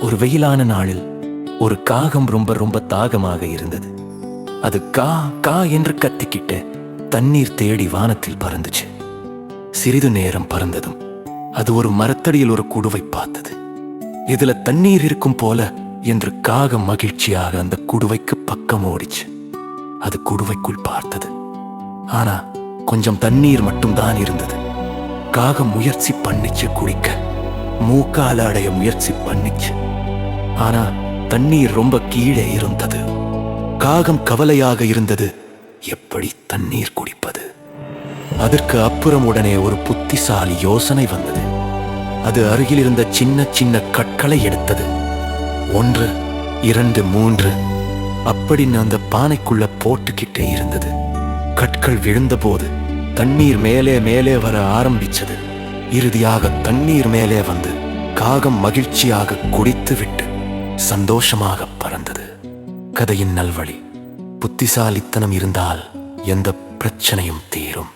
ஒரு வெயிலான நாளில் ஒரு காகம் ரொம்ப ரொம்ப தாகமாக இருந்தது. அது கா கா என்று கத்திக்கிட்டு தண்ணீர் தேடி வானத்தில் பறந்துச்சு. சிறிது நேரம் பறந்ததும் அது ஒரு மரத்தடியில் ஒரு குடுவை பார்த்தது. இதுல தண்ணீர் இருக்கும் போல என்று காகம் மகிழ்ச்சியாக அந்த குடுவைக்கு பக்கம் ஓடிச்சு. அது குடுவைக்குள் பார்த்தது. ஆனா கொஞ்சம் தண்ணீர் மட்டும்தான் இருந்தது. காகம் முயற்சி பண்ணிச்சு குடிக்க, மூக்கால அடைய முயற்சி பண்ணிச்சு. ஆனா தண்ணீர் ரொம்ப கீழே இருந்தது. காகம் கவலையாக இருந்தது. எப்படி தண்ணீர் குடிப்பது? அதற்கு அப்புறம் உடனே ஒரு புத்திசாலி யோசனை வந்தது. அது அருகில் இருந்த சின்ன சின்ன கற்களை எடுத்தது. 1 2 3 அப்படின்னு அந்த பானைக்குள்ள போட்டுக்கிட்டே இருந்தது. கற்கள் விழுந்தபோது தண்ணீர் மேலே மேலே வர ஆரம்பிச்சது. இறுதியாக தண்ணீர் மேலே வந்து காகம் மகிழ்ச்சியாக குடித்துவிட்டு சந்தோஷமாக பறந்தது. கதையின் நல்வழி: புத்திசாலித்தனம் இருந்தால் எந்த பிரச்சனையும் தீரும்.